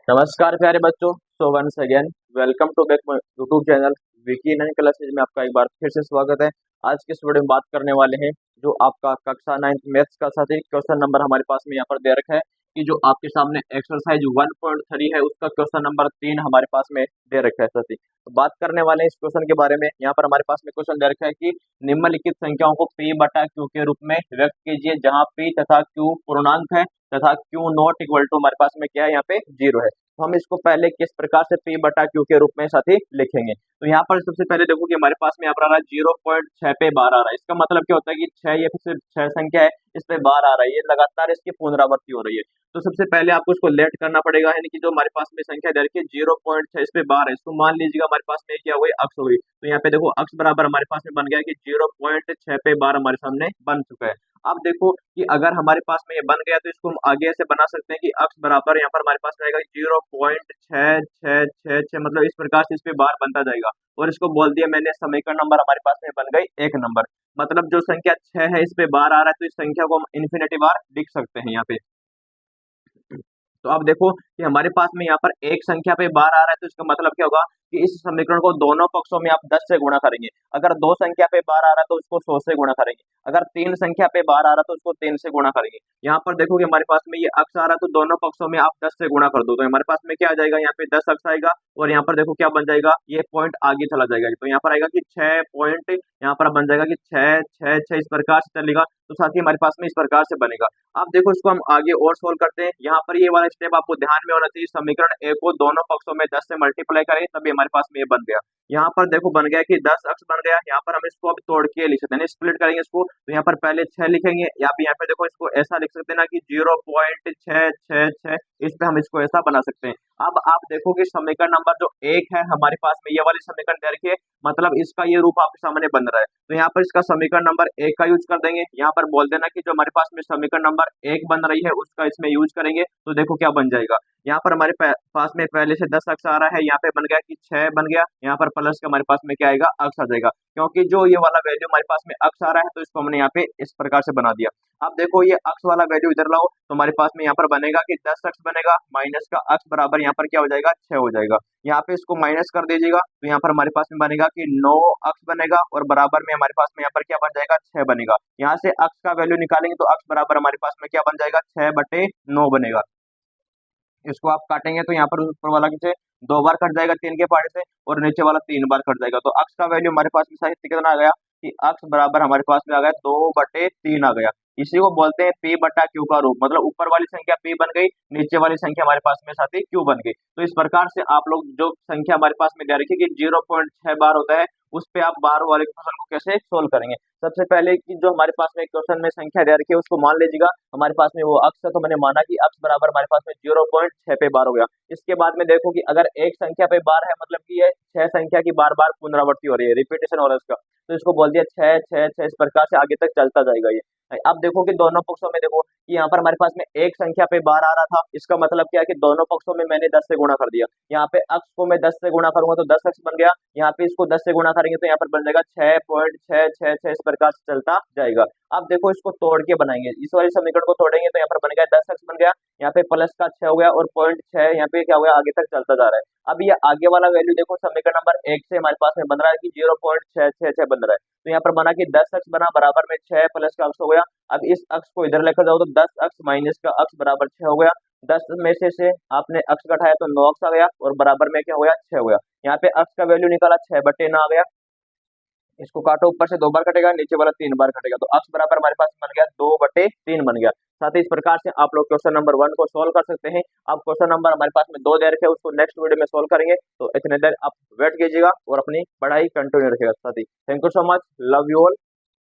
नमस्कार प्यारे बच्चों। So once again welcome to back YouTube channel Vicky नई क्लासेज में आपका एक बार फिर से स्वागत है। आज के इस वीडियो में बात करने वाले हैं जो आपका कक्षा 9 मैथ्स का साथी क्वेश्चन नंबर हमारे पास में यहाँ पर दे रखा है कि जो आपके सामने एक्सरसाइज 1.3 है उसका क्वेश्चन नंबर 3 हमारे पास में दे रखा है साथी। तो बात करने वाले हैं इस क्वेश्चन के बारे में। यहाँ पर हमारे पास में क्वेश्चन दे रखा है कि निम्नलिखित संख्याओं को p बटा q के रूप में व्यक्त कीजिए जहाँ p तथा q पूर्णांक है तथा q नॉट इक्वल टू हमारे पास में क्या है, यहाँ पे 0 है। तो हम इसको पहले किस प्रकार से p बटा q के रूप में साथी लिखेंगे। तो यहाँ पर सबसे पहले देखो कि हमारे पास में यहाँ पर आ रहा है 0.6 पे बार आ रहा है। इसका मतलब क्या होता है कि 6 ये फिर 6 संख्या है, इस पे बार आ रहा है, ये लगातार इसकी पुनरावृत्ति हो रही है। तो सबसे पहले आपको इसको लेट करना पड़ेगा, यानी कि जो हमारे पास में संख्या दे रखी है 0.6 इस पे बार है, इसको मान लीजिएगा हमारे पास में क्या हुई, अक्स हुई। तो यहाँ पे देखो अक्स बराबर हमारे पास में बन गया कि 0.6 पे बार हमारे सामने बन चुका है। अब देखो कि अगर हमारे पास में ये बन गया तो इसको हम आगे ऐसे बना सकते हैं कि अक्स बराबर यहाँ पर हमारे पास रहेगा 0.6666, मतलब इस प्रकार से इस पे बार बनता जाएगा। और इसको बोल दिया मैंने समीकरण नंबर हमारे पास में बन गई 1 नंबर। मतलब जो संख्या 6 है इस पे बार आ रहा है तो इस संख्या को हम इन्फिनिटी बार लिख सकते हैं यहाँ पे। तो अब देखो कि हमारे पास में यहाँ पर एक संख्या पे बार आ रहा है, तो इसका मतलब क्या होगा कि इस समीकरण को दोनों पक्षों में आप 10 से गुणा करेंगे। अगर दो संख्या पे बार आ रहा है तो उसको 100 से गुणा करेंगे। अगर तीन संख्या पे बार आ रहा है तो उसको 3 से गुणा करेंगे। यहाँ पर देखो कि हमारे पास में ये अक्स आ रहा है, तो दोनों पक्षों में आप 10 से गुणा कर दो तो हमारे पास में क्या आ जाएगा, यहाँ पे 10 अक्स आएगा। और यहाँ पर देखो क्या बन जाएगा, ये पॉइंट आगे चला जाएगा। तो यहाँ पर आएगा कि 6 पॉइंट, यहाँ पर बन जाएगा कि 6 6 6 इस प्रकार से चलेगा। तो साथ ही हमारे पास में इस प्रकार से बनेगा। अब देखो इसको हम आगे और सोल्व करते हैं। यहाँ पर ये वाला स्टेप आपको ध्यान में होना चाहिए। समीकरण ए को दोनों पक्षों में 10 से मल्टीप्लाई करें तभी हमारे पास में ये बन गया। यहाँ पर देखो बन गया कि 10 अक्स बन गया। यहाँ पर हम इसको अब तोड़ के लिख सकते हैं, स्प्लिट करेंगे इसको। तो यहाँ पर पहले 6 लिखेंगे, या फिर यहाँ पे देखो इसको ऐसा लिख सकते हैं ना कि 0.666, इस पे हम इसको ऐसा बना सकते हैं। अब आप देखो कि समीकरण नंबर जो 1 है हमारे पास में, ये वाली समीकरण दे रखी है, मतलब इसका ये रूप आपके सामने बन रहा है। तो यहाँ पर इसका समीकरण नंबर 1 का यूज कर देंगे। यहाँ पर बोल देना कि जो हमारे पास में समीकरण नंबर 1 बन रही है उसका इसमें यूज करेंगे। तो देखो क्या बन जाएगा, यहाँ पर हमारे पास में पहले से 10 अक्स आ रहा है, यहाँ पे बन गया कि 6 बन गया। यहाँ पर प्लस का हमारे पास में क्या आएगा, अक्स आ जाएगा। क्योंकि जो ये वाला वैल्यू हमारे पास में अक्स आ रहा है तो इसको हमने यहाँ पे इस प्रकार से बना दिया। अब देखो ये अक्स वाला वैल्यू इधर लाओ तो हमारे पास में यहाँ पर बनेगा कि 10 अक्स बनेगा माइनस का अक्स बराबर यहाँ पर क्या हो जाएगा, 6 हो जाएगा। यहाँ पे इसको माइनस कर दीजिएगा तो यहाँ पर हमारे पास में बनेगा कि 9 अक्स बनेगा और बराबर में हमारे पास में यहाँ पर क्या बन जाएगा, 6 बनेगा। यहाँ से अक्स का वैल्यू निकालेंगे तो अक्स बराबर हमारे पास में क्या बन जाएगा, 6/9 बनेगा। इसको आप काटेंगे तो यहाँ पर ऊपर वाला से 2 बार कट जाएगा 3 के पहाड़े से, और नीचे वाला 3 बार कट जाएगा। तो अक्स का वैल्यू हमारे पास में साहित्य कितना आ गया कि अक्स बराबर हमारे पास में आ गया 2/3 आ गया। इसी को बोलते हैं p बटा q का रूप, मतलब ऊपर वाली संख्या p बन गई, नीचे वाली संख्या हमारे पास में साथी q बन गई। तो इस प्रकार से आप लोग जो संख्या हमारे पास में दे रखी है कि 0.6 बार होता है, उस पे आप बार वाले क्वेश्चन को कैसे सोल्व करेंगे। सबसे पहले कि जो हमारे पास में क्वेश्चन में संख्या दे रखी है उसको मान लीजिएगा हमारे पास में वो अक्स है, तो मैंने माना कि अक्स बराबर हमारे पास में 0.6 पे बार हो गया। इसके बाद में देखो कि अगर एक संख्या पे बार है, मतलब कि ये 6 संख्या की बार बार पुनरावृत्ति हो रही है, रिपीटेशन हो रहा है उसका, तो इसको बोल दिया 6 6 6 इस प्रकार से आगे तक चलता जाएगा ये। अब देखो कि दोनों पक्षों में देखो कि यहाँ पर हमारे पास में एक संख्या पे बार आ रहा था, इसका मतलब क्या है कि दोनों पक्षों में मैंने 10 से गुणा कर दिया। यहाँ पे अक्स को मैं 10 से गुणा करूंगा तो 10 अक्स बन गया। यहाँ पे इसको 10 से गुणा करेंगे तो यहाँ पर बन जाएगा 6.666 इस प्रकार से चलता जाएगा। अब देखो इसको तोड़ के बनाएंगे, इस वाले समीकरण को तोड़ेंगे तो यहाँ पर बन गया 10 अक्स बन गया, यहाँ पे प्लस का 6 हो गया और 0.6 यहाँ पे क्या हो गया, आगे तक चलता जा रहा है। अब ये आगे वाला वैल्यू देखो समीकरण नंबर 1 से हमारे पास में बन रहा है कि 0.666 बन रहा है। तो यहाँ पर बना कि 10 अक्स बना बराबर में 6 प्लस का अक्स हो गया। अब इस अक्स को इधर लेकर जाओ तो 10 अक्स माइनस का अक्स बराबर 6 हो गया। 10 में से आपने अक्स घटाया तो 9 अक्स आ गया और बराबर में क्या हो गया, 6 हो गया। यहाँ पे अक्स का वैल्यू निकाला 6/9 आ गया। इसको काटो, ऊपर से 2 बार कटेगा, नीचे वाला 3 बार कटेगा, तो अक्स बराबर हमारे पास बन गया 2/3 बन गया। साथ ही इस प्रकार से आप लोग क्वेश्चन नंबर 1 को सोल्व कर सकते हैं। अब क्वेश्चन नंबर हमारे पास में 2 दे रखे हैं, उसको नेक्स्ट वीडियो में सोल्व करेंगे। तो इतने देर आप वेट कीजिएगा और अपनी पढ़ाई कंटिन्यू रखिएगा साथी। Thank you so much, love you all.